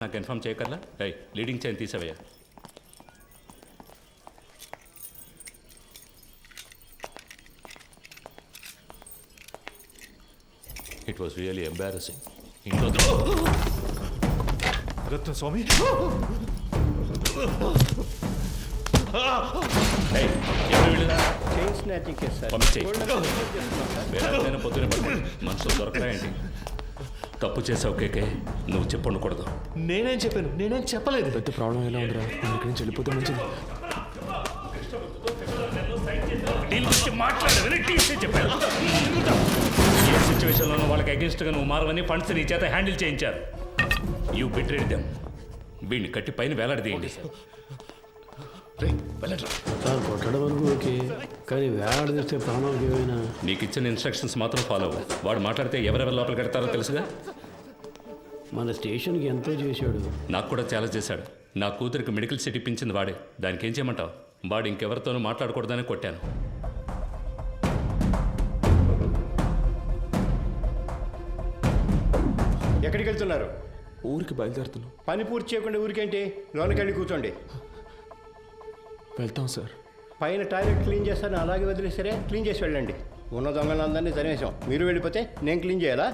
నాకు కన్ఫర్మ్ చేయగలరా? Leading chain తీసేవయ్యా. It was really embarrassing. ఇంట్లో Ratnaswamy, chain snatching case sir. పొద్దునే మనుషులు దొరకరా ఏంటి? తప్పు చేసావు కేకే, నువ్వు చెప్పండకూడదు. నేనేం చెప్పాను? నేనేం చెప్పలేదు. పెద్ద ప్రాబ్లం ఎలా ఉందిరా? ఇక్కడి నుంచి వెళ్ళిపోతే మంచిది. ఏ సిచ్యువేషన్లోనూ వాళ్ళకి అగేన్స్ట్గా నువ్వు మారవని ఫండ్స్ నీ చేత హ్యాండిల్ చేయించారు. You betrayed them. వీడిని కట్టి పైన వేలాడదీయండి. సార్ కొట్టడం వరకు ఓకే, కానీ వేలాడదీస్తే ప్రాణాలకు ఏమైనా. నీకు ఇచ్చిన ఇన్స్ట్రక్షన్స్ మాత్రం ఫాలో అవ్వు. వాడు మాట్లాడితే ఎవరెవరు లోపల కడతారో తెలుసుగా. మన స్టేషన్కి ఎంతో చేశాడు. నాకు కూడా చాలా చేశాడు. నా కూతురికి మెడికల్ సీట్ ఇప్పించింది వాడే. దానికి ఏం చేయమంటావు? వాడు ఇంకెవరితోనూ మాట్లాడకూడదని కొట్టాను. ఎక్కడికి వెళ్తున్నారు? ఊరికి బయలుదేరుతున్నాం. పని పూర్తి చేయకుండా ఊరికేంటి? లోనకెళ్ళి కూర్చోండి. వెళ్తాం సార్. పైన టాయిలెట్ క్లీన్ చేస్తాను, అలాగే వదిలేసరే క్లీన్ చేసి వెళ్ళండి. ఉన్న దొంగలందరినీ తరిమేశాం. మీరు వెళ్ళిపోతే నేను క్లీన్ చేయాలా?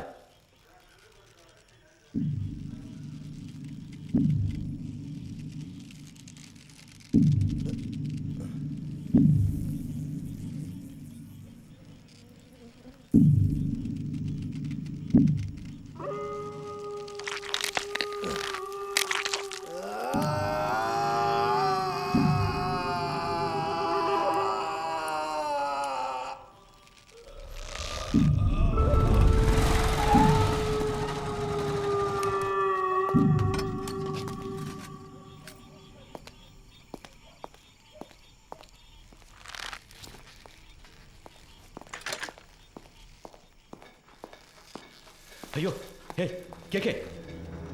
అయ్యో, హే కేకే,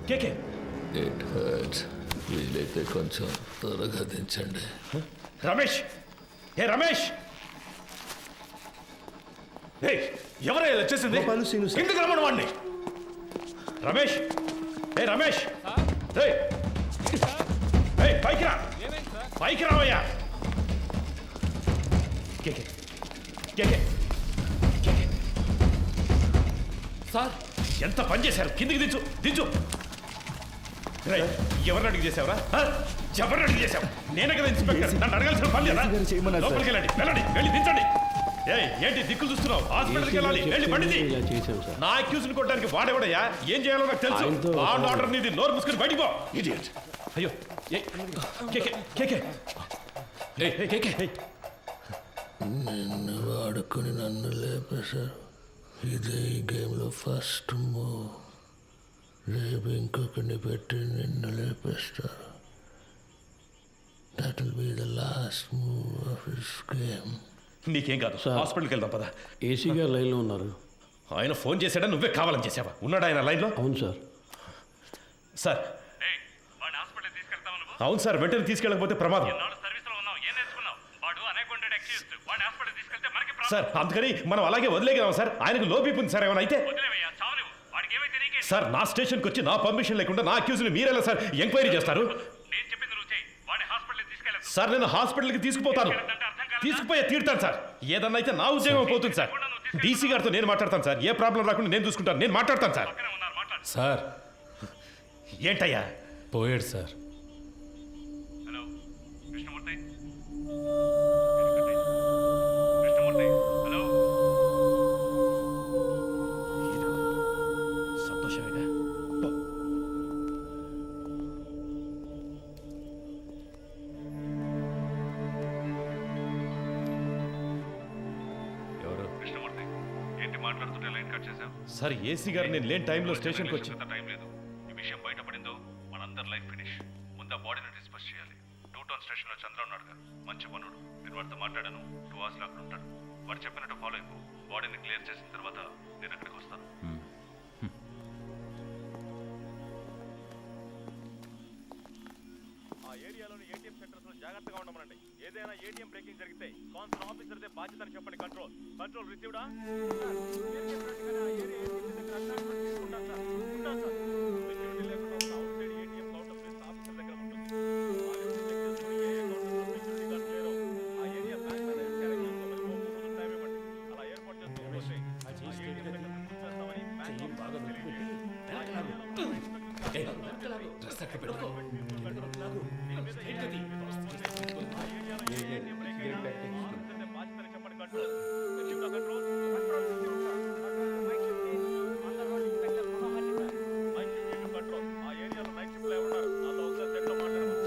కేకే. It hurts. వీలైతే కొంచెం త్వరగా దించండి. రమేష్, ఏ రమేష్, ఎవరో ఇలా వచ్చేసింది? కిందకి రమ్మను వాడిని. రమేష్, ఏ రమేష్, పైకి రా, పైకి రావయ్యా. కేకే, కేకే, కేకే. సార్ ఎంత పని చేశారు? కిందికి దించు, దించు. ఎవరిని అడిగి చేసావురా? ఎవరిని అడిగి చేసావు? నేనే కదా ఇన్స్పెక్టర్, నన్ను అడగాల్సిన పని లేదా? లోపలికి వెళ్ళండి, వెళ్ళండి, వెళ్ళి దించండి. ఏంటి దిక్కులు చూస్తున్నావు? హాస్పిటల్కి వెళ్ళాలి, వెళ్ళి పండిది. నా అక్యూజ్ని కొట్టడానికి వాడేవాడయ్యా? ఏం చేయాలో నాకు తెలుసు. ఆర్డర్ నీది, నోరు మూసుకుని బయటికి పో. ఇడియట్. అయ్యో, కేకే, కేకే, కేకే. నిన్ను వాడుకొని నన్ను లేపేశారు. ఇదే ఈ గేమ్లో ఫస్ట్ మూవ్. రేపు ఇంకొకరిని పెట్టి నిన్ను లేపేస్తారు. That will be the last move of this game. నీకేం కాదు, హాస్పిటల్కి వెళ్దాం పద. ఏసీ గారు లైన్లో ఉన్నారు. ఆయన ఫోన్ చేశాడా? నువ్వే కావాలని చేసావా? ఉన్నాడా ఆయన లైన్లో? అవును సార్. సార్, అవును సార్, వెంటనే తీసుకెళ్ళకపోతే ప్రమాదం సార్. అందుకని మనం అలాగే వదిలేగలం సార్. ఆయనకు లో బీపీ ఉంది సార్. ఏమైనా అయితే సార్, నా స్టేషన్కి వచ్చి నా పర్మిషన్ లేకుండా నా అక్యూజ్ని మీరెలా సార్ ఎంక్వైరీ చేస్తారు? సార్ నేను హాస్పిటల్కి తీసుకుపోతాను, తీసుకుపోయే తీరుతాను సార్. ఏదన్నా అయితే నా ఉద్యోగం పోతుంది సార్. డీసీ గారితో నేను మాట్లాడతాను సార్. ఏ ప్రాబ్లం రాకుండా నేను చూసుకుంటాను. నేను మాట్లాడతాను సార్. సార్ ఏంటయ్యా? పోయాడు సార్. సంతోషమేగా. ఎవరు? సార్, ఏసీ గారు నేను లేని టైంలో స్టేషన్కి వచ్చి టైం లేదు. ఈ విషయం బయటపడిందో మనందరి లైఫ్ ఫినిష్. ముందు ఆ బాడీని డిస్పస్ చేయాలి. 2 టౌన్ స్టేషన్లో చంద్ర ఉన్నాడుగా, మంచి పనుడు. నేను వాడితో మాట్లాడాను. 2 hours అక్కడ ఉంటాడు. వాడు చెప్పినట్టు ఫాలో అయిపో. బాడీని క్లియర్ చేసిన తర్వాత నేను అక్కడికి వస్తాను. ఆ ఏరియాలోని ఏటీఎం సెంటర్స్ లో జాగ్రత్తగా ఉండమనండి. ఏదైనా ఏటీఎం బ్రేకింగ్ జరిగితే కాన్సర్న్ ఆఫీసర్దే బాధ్యతని చెప్పండి. కంట్రోల్, కంట్రోల్ రిసీవ్డా? మీరు చెప్పినట్టుగానే ఆ ఏరియా ఏటీఎం దగ్గర అటాచ్మెంట్ తీసుకుంటాను సార్. ఉంటాను సార్. సెక్యూరిటీ లేకుండా అవుట్ సైడ్ ఏటీఎం బాధ్యతని చెప్పండి కంట్రోల్. రిసీవ్డా control? Control received sir. Control night shift under inspector Manohar sir. Night shift control. ఆ ఏరియాలో నైట్ షిఫ్ట్ లో ఉన్నారు. నాతో ఒకసారి సెట్లో మాట్లాడమా.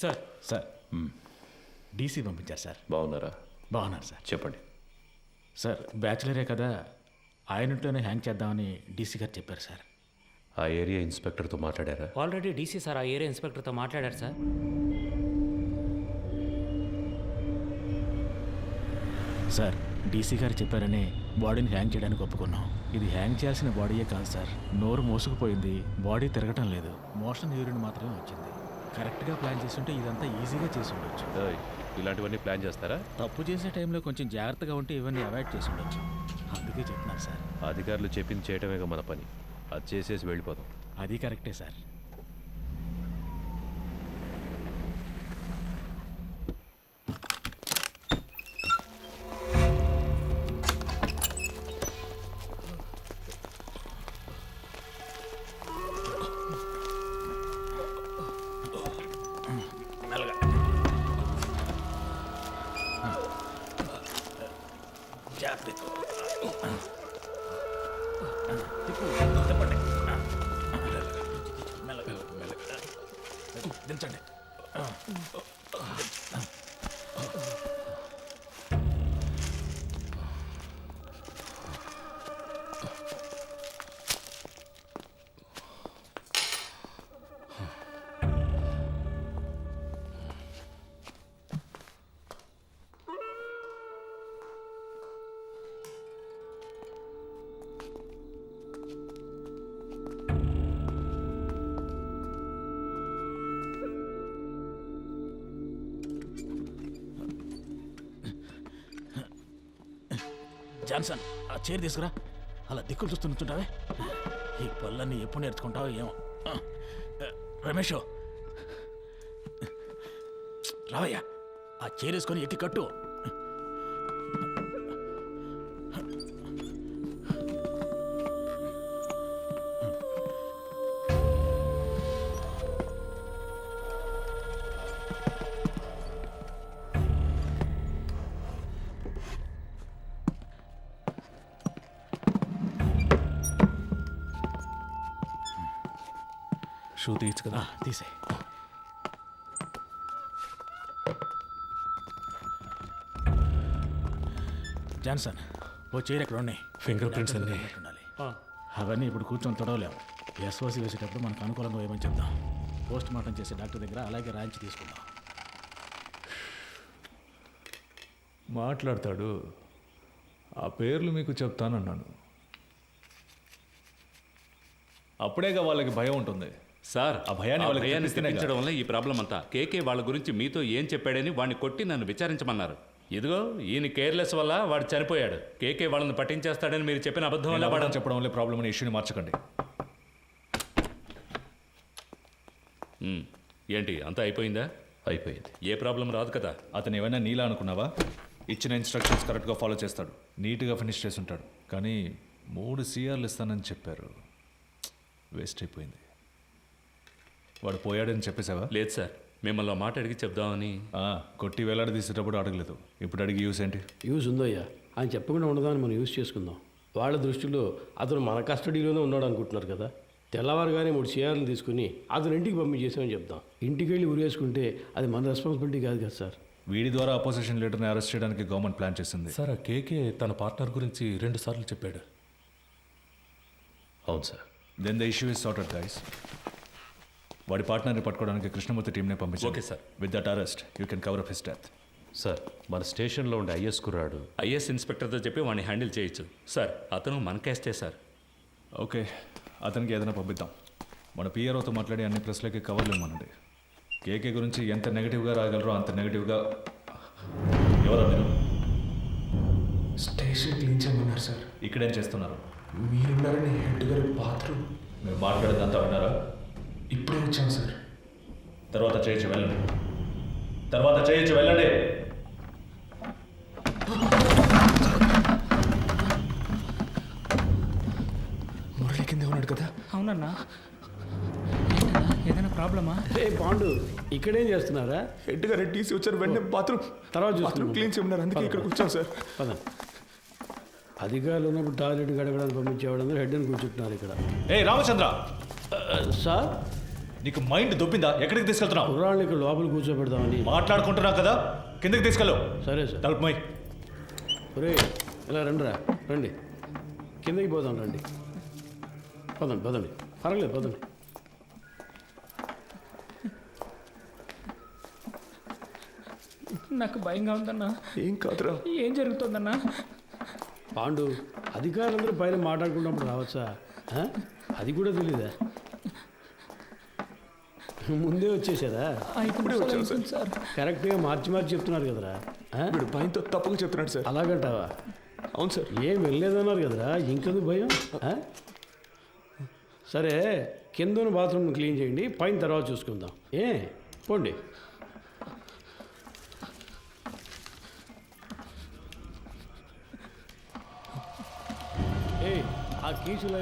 సార్ సార్ డీసీ పంపించారు సార్. బాగున్నారా? బాగున్నారు సార్. చెప్పండి. సార్ బ్యాచులరే కదా, ఆయనతోనే హ్యాంగ్ చేద్దామని డీసీ గారు చెప్పారు సార్. ఆ ఏరియా ఇన్స్పెక్టర్తో మాట్లాడారా? ఆల్రెడీ డీసీ సార్ ఆ ఏరియా ఇన్స్పెక్టర్తో మాట్లాడారు సార్. సార్ డీసీ గారు చెప్పారని బాడీని హ్యాంగ్ చేయడానికి ఒప్పుకున్నాం. ఇది హ్యాంగ్ చేయాల్సిన బాడీయే కాదు సార్. నోరు మోసుకుపోయింది, బాడీ తిరగటం లేదు, మోషన్ యూరిన్ మాత్రమే వచ్చింది. కరెక్ట్గా ప్లాన్ చేస్తుంటే ఇదంతా ఈజీగా చేసి ఉండొచ్చు. ఇలాంటివన్నీ ప్లాన్ చేస్తారా? తప్పు చేసే టైంలో కొంచెం జాగ్రత్తగా ఉంటే ఇవన్నీ అవాయిడ్ చేసి ఉండొచ్చు. అందుకే చెప్తున్నాను సార్. అధికారులు చెప్పింది చేయటమేగా మన పని. అది చేసేసి వెళ్ళిపోదాం. అది కరెక్టే సార్. దించండి. జాన్సన్, ఆ చైర్ తీసుకురా. అలా దిక్కులు చూస్తూ నుంచుంటావే. ఈ పళ్ళన్నీ ఎప్పుడు నేర్చుకుంటావో ఏమో. రమేష్ రావయ్యా, ఆ చైర్ వేసుకొని ఎక్కి కట్టు. షూ తీయచ్చు కదా? తీసే. జాన్సన్, ఓ చైర్ ఎక్కడ ఉన్నాయి? ఫింగర్ ప్రింట్స్ అన్నీ ఉండాలి. అవన్నీ ఇప్పుడు కూర్చొని తొడవలేము. ఎస్ఓసి వేసేటప్పుడు మనకు అనుకూలంగా వేయమని చెప్దాం. పోస్ట్ మార్టం చేసే డాక్టర్ దగ్గర అలాగే రాయించి తీసుకుందాం. మాట్లాడతాడు. ఆ పేర్లు మీకు చెప్తానన్నాను. అప్పుడేగా వాళ్ళకి భయం ఉంటుంది. సార్ ఆ భయాన్ని వాళ్ళకి తెప్పిస్తేనే తెప్పించడం వల్ల ఈ ప్రాబ్లం అంతా. కేకే వాళ్ళ గురించి మీతో ఏం చెప్పాడని వాడిని కొట్టి నన్ను విచారించమన్నారు. ఇదిగో ఈయన కేర్లెస్ వల్ల వాడు చనిపోయాడు. కేకే వాళ్ళని పట్టించేస్తాడని మీరు చెప్పిన అబద్ధం వల్ల వాడు చెప్పడం వల్ల ప్రాబ్లం అనే ఇష్యూని మార్చకండి. ఏంటి అంతా అయిపోయిందా? అయిపోయింది. ఏ ప్రాబ్లం రాదు కదా. అతను ఏమైనా నీలా అనుకున్నావా? ఇచ్చిన ఇన్స్ట్రక్షన్స్ కరెక్ట్గా ఫాలో చేస్తాడు, నీట్గా ఫినిష్ చేసి ఉంటాడు. కానీ 3 CRలు ఇస్తానని చెప్పారు. వేస్ట్ అయిపోయింది. వాడు పోయాడని చెప్పేసావా? లేదు సార్, మిమ్మల్ని మాట అడిగి చెప్దామని. కొట్టి వేలాడి తీసేటప్పుడు అడగలేదు, ఇప్పుడు అడిగి యూస్ ఏంటి? యూజ్ ఉందయ్యా. ఆయన చెప్పకుండా ఉండదాన్ని మనం యూజ్ చేసుకుందాం. వాళ్ళ దృష్టిలో అతను మన కస్టడీలోనే ఉన్నాడు అనుకుంటున్నారు కదా. తెల్లవారుగానే 3 CRలు తీసుకుని అతను ఇంటికి పంపించేసామని చెప్దాం. ఇంటికి వెళ్ళి ఉరేసుకుంటే అది మన రెస్పాన్సిబిలిటీ కాదు కదా సార్. వీడి ద్వారా అపోజిషన్ లీడర్ని అరెస్ట్ చేయడానికి గవర్నమెంట్ ప్లాన్ చేసింది. సార్, ఆ కేకే తన పార్ట్నర్ గురించి 2 సార్లు చెప్పాడు. అవును sir. Then the issue is sorted guys. వాడి పార్ట్నర్ని పట్టుకోవడానికి కృష్ణమూర్తి టీంనే పంపించారు. Okay sir. With that arrest you can cover up his death. Sir, మన స్టేషన్లో ఉండే ఐఎస్ కుర్రాడు ఐఎస్ ఇన్స్పెక్టర్తో చెప్పి వాడిని హ్యాండిల్ చేయొచ్చు సార్. అతను మన కేస్టే సార్. ఓకే, అతనికి ఏదైనా పంపిద్దాం. మన పిఆర్ఓతో మాట్లాడి అన్ని ప్రెస్లకి కవర్లు ఇవ్వమనండి. కేకే గురించి ఎంత నెగిటివ్గా రాగలరో అంత నెగిటివ్గా. ఎవరా మీరు? స్టేషన్ క్లీన్ చేయమన్నారు సార్. ఇక్కడేం చేస్తున్నారు? మీరున్నారని హెడ్ గారి బాత్రూమ్. మీరు మాట్లాడేదంతా విన్నారా? ఇప్పుడే వచ్చాం సార్. తర్వాత చేయొచ్చు, వెళ్ళండి. తర్వాత చేయొచ్చు, వెళ్ళండి. మురళి కింద ఉన్నాడు కదా? అవునన్నా. ఏదైనా ప్రాబ్లమా? ఏ పాండు, ఇక్కడేం చేస్తున్నారా? హెడ్ గారు టీసీ వచ్చారు, వెంటనే బాత్రూమ్ తర్వాత బాత్రూమ్ చూస్తున్నాం. క్లీన్ చేయమన్నారు, అందుకే ఇక్కడికి వచ్చాం సార్. పద. అధికారులు ఉన్నప్పుడు టాయిలెట్ గడగడానికి పంపించేవాళ్ళందరూ హెడ్ అని కూర్చుంటున్నారు ఇక్కడ. ఏ రామచంద్ర, సార్ నీకు మైండ్ దొబ్బిందా? ఎక్కడికి తీసుకెళ్తున్నావు? కుర్రాళ్ళని ఇక్కడ లోపల కూర్చోబెడదామని. మాట్లాడుకుంటున్నావు కదా, కిందకి తీసుకెళ్ళు. సరే సార్. తలుపు మై. ఒరే, ఇలా రండిరా, రండి. కిందకి పోదాం, రండి. పదండి పదండి, పర్వాలేదు పదండి. నాకు భయంగా ఉందన్నా. ఏం కాదురా. ఏం జరుగుతుందన్నా? పాండు, అధికారులందరూ పైన మాట్లాడుకున్నప్పుడు రావచ్చా? ఆ? అది కూడా తెలీదా? ముందే వచ్చేసారా? ఇప్పుడే వచ్చాను సార్. కరెక్ట్గా మార్చి చెప్తున్నారు కదరా. ఆ? వీడు భయంతో తప్పుగా చెప్తున్నాడు సార్. అలాగంటావా? అవును సార్. ఏం వెళ్ళలేదన్నారు కదరా, ఇంకెందుకు భయం? ఆ? సరే, కింద బాత్రూమ్ క్లీన్ చేయండి, పైన తర్వాత చూసుకుందాం. పోండి. ఆ కీసులు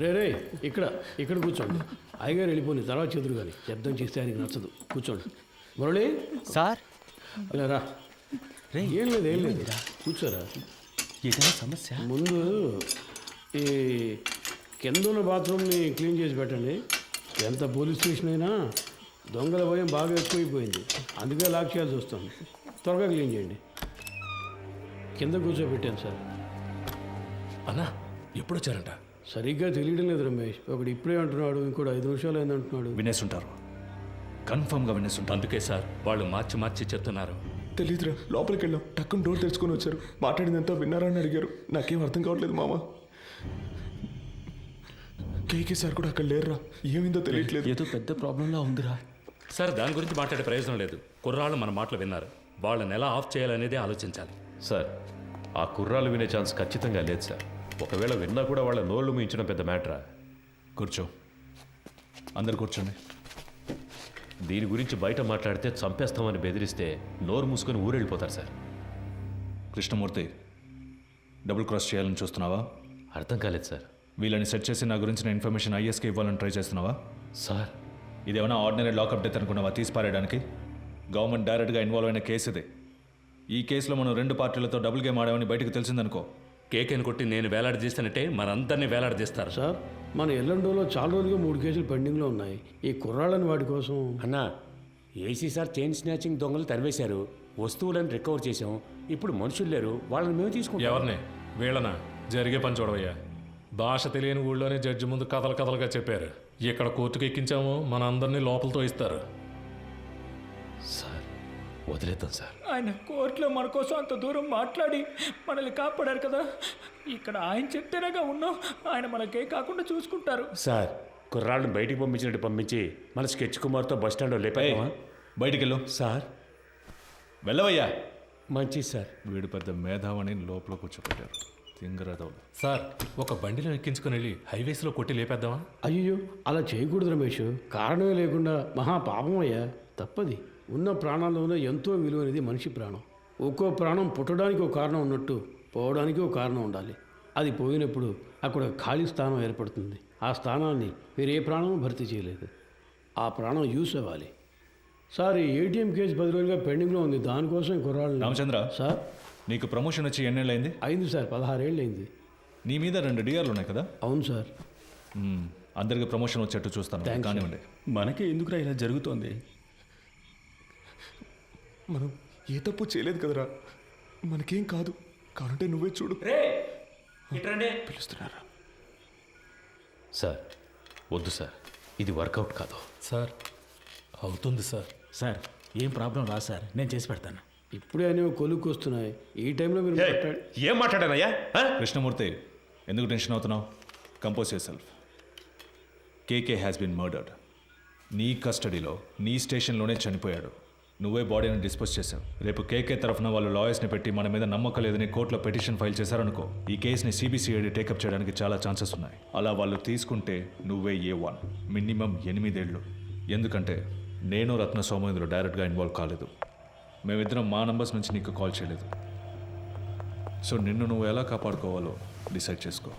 రే ఇక్కడ కూర్చోండి. అయ్యగారు వెళ్ళిపోయి తర్వాత చెదురు కానీ శబ్దం చేస్తే ఆయనకి నచ్చదు. కూర్చోండి. మురళి సార్, ఇలా రా. ఏం లేదు కూర్చోరా. ఏదైనా సమస్య? ముందు ఈ కింద ఉన్న బాత్రూమ్ని క్లీన్ చేసి పెట్టండి. ఎంత పోలీస్ స్టేషన్ అయినా దొంగల భయం బాగా ఎక్కువైపోయింది, అందుకే లాక్ చేయాల్సి వస్తుంది. త్వరగా క్లీన్ చేయండి. కింద కూర్చోబెట్టాను సార్. అన్నా ఎప్పుడు వచ్చారంట? సరిగ్గా తెలియడం లేదు రమేష్. ఒకడు ఇప్పుడే అంటున్నాడు, ఇంకోటి 5 నిమిషాలు అయిందంటున్నాడు. వినేసుంటారు, కన్ఫర్మ్గా వినేసుంటారు. అందుకే సార్ వాళ్ళు మార్చి చెప్తున్నారు. తెలీదురా, లోపలికి వెళ్ళాం, టక్కున డోర్ తెరుచుకొని వచ్చారు. మాట్లాడిందంతా విన్నారా అని అడిగారు. నాకేం అర్థం కావట్లేదు మామ. కేకే సార్ కూడా అక్కడ లేరురా, ఏమైందో తెలియట్లేదు. ఏదో పెద్ద ప్రాబ్లంలా ఉందిరా. సార్ దాని గురించి మాట్లాడే ప్రయోజనం లేదు. కుర్రాళ్ళు మన మాటలు విన్నారు, వాళ్ళని ఎలా ఆఫ్ చేయాలనేది ఆలోచించాలి. సార్, ఆ కుర్రాలు వినే ఛాన్స్ ఖచ్చితంగా లేదు సార్. ఒకవేళ విన్నా కూడా వాళ్ళ నోళ్ళు మూయించడం పెద్ద మ్యాటరా. కూర్చో, అందరు కూర్చోండి. దీని గురించి బయట మాట్లాడితే చంపేస్తామని బెదిరిస్తే నోరు మూసుకొని ఊరెళ్ళిపోతారు సార్. కృష్ణమూర్తి, డబుల్ క్రాస్ చేయాలని చూస్తున్నావా? అర్థం కాలేదు సార్. వీళ్ళని సెట్ చేసి నా గురించిన ఇన్ఫర్మేషన్ ఐఎస్కి ఇవ్వాలని ట్రై చేస్తున్నావా? సార్, ఇదేమైనా ఆర్డినరీ లాకప్ డెత్ అనుకున్నావా తీసి పారేయడానికి? గవర్నమెంట్ డైరెక్ట్గా ఇన్వాల్వ్ అయిన కేసు ఇది. ఈ కేసులో మనం 2 పార్టీలతో డబుల్ గేమ్ ఆడామని బయటకు తెలిసిందనుకో, కేకేని కొట్టి నేను వేలాడదీస్తానంటే మనందరినీ వేలాడదీస్తారు. సార్, మన ఎల్లండోలో చాలా రోజులుగా 3 కేసులు పెండింగ్లో ఉన్నాయి. ఈ కుర్రాళ్ళని వాటి కోసం. అన్నా, ఏసీ సార్ చైన్ స్నాచింగ్ దొంగలు తరివేశారు, వస్తువులను రికవర్ చేశాం. ఇప్పుడు మనుషులు లేరు, వాళ్ళని మేము తీసుకుంటాం. ఎవరిని? వీళ్ళనా? జరిగే పని చూడవయ్యా. భాష తెలియని ఊళ్ళోనే జడ్జి ముందు కథలుగా చెప్పారు. ఇక్కడ కోర్టుకు ఎక్కించాము, మన అందరినీ లోపలతో ఇస్తారు. సార్, వదిలేద్దాం సార్. ఆయన కోర్టులో మన కోసం అంత దూరం మాట్లాడి మనల్ని కాపాడారు కదా. ఇక్కడ ఆయన చెప్తేనేగా ఉన్నాం, ఆయన మనకే కాకుండా చూసుకుంటారు. సార్, కుర్రాళ్ళని బయటికి పంపించినట్టు పంపించి మన స్కెచ్ కుమార్తో బస్ స్టాండ్లో లేపామా? బయటికి వెళ్ళు. సార్, వెళ్ళవయ్యా. మంచిది సార్. వీడు పెద్ద మేధావని లోపల కూర్చోబెట్టారు. తింగరదవులు. సార్, ఒక బండిలో ఎక్కించుకుని వెళ్ళి హైవేస్లో కొట్టి లేపేద్దామా? అయ్యో, అలా చేయకూడదు రమేష్. కారణమే లేకుండా మహా పాపం అయ్యా, తప్పది. ఉన్న ప్రాణాల్లోనే ఎంతో విలువైనది మనిషి ప్రాణం. ఒక్కో ప్రాణం పుట్టడానికి ఒక కారణం ఉన్నట్టు పోవడానికి ఒక కారణం ఉండాలి. అది పోయినప్పుడు అక్కడ ఖాళీ స్థానం ఏర్పడుతుంది. ఆ స్థానాన్ని వేరే ప్రాణం భర్తీ చేయలేదు. ఆ ప్రాణం యూస్ అవ్వాలి. సార్, ఈ ఏటీఎం కేసు 10 రోజులుగా పెండింగ్లో ఉంది. దానికోసం కుర్రాళ్ళు. రామచంద్ర సార్, నీకు ప్రమోషన్ వచ్చి ఎన్నేళ్ళైంది? అయింది సార్, 16 ఏళ్ళు అయింది. నీ మీద 2 డిఆర్లు ఉన్నాయి కదా? అవును సార్. అందరికి ప్రమోషన్ వచ్చేట్టు చూస్తాను. కానివ్వండి. మనకే ఎందుకురా ఇలా జరుగుతోంది? మనం ఏ తప్పు చేయలేదు కదరా, మనకేం కాదు. కానంటే నువ్వే చూడు. పిలుస్తున్నారా? సార్, వద్దు సార్, ఇది వర్కౌట్ కాదు. సార్, అవుతుంది సార్. సార్, ఏం ప్రాబ్లం రా సార్, నేను చేసి పెడతాను. ఇప్పుడే అనేవి కొలుక్కు వస్తున్నాయి. ఈ టైంలో మీరు ఏం మాట్లాడానయ్యా? కృష్ణమూర్తి, ఎందుకు టెన్షన్ అవుతున్నావు? Compose yourself. KK has been murdered. నీ కస్టడీలో, నీ స్టేషన్లోనే చనిపోయాడు. నువ్వే బాడీని డిస్పోజ్ చేశావు. రేపు కేకే తరఫున వాళ్ళు లాయర్స్ని పెట్టి మన మీద నమ్మకం లేదని కోర్టులో పిటిషన్ ఫైల్ చేశారనుకో, ఈ కేసుని సిబిసిఐడి టేకప్ చేయడానికి చాలా ఛాన్సెస్ ఉన్నాయి. అలా వాళ్ళు తీసుకుంటే నువ్వే A1, మినిమం 8 ఏళ్ళు. ఎందుకంటే నేను రత్న సోమేంద్ర డైరెక్ట్గా ఇన్వాల్వ్ కాలేదు. మేమిద్దరం మా నంబర్స్ నుంచి నీకు కాల్ చేయలేదు. సో నిన్ను నువ్వు ఎలా కాపాడుకోవాలో డిసైడ్ చేసుకో.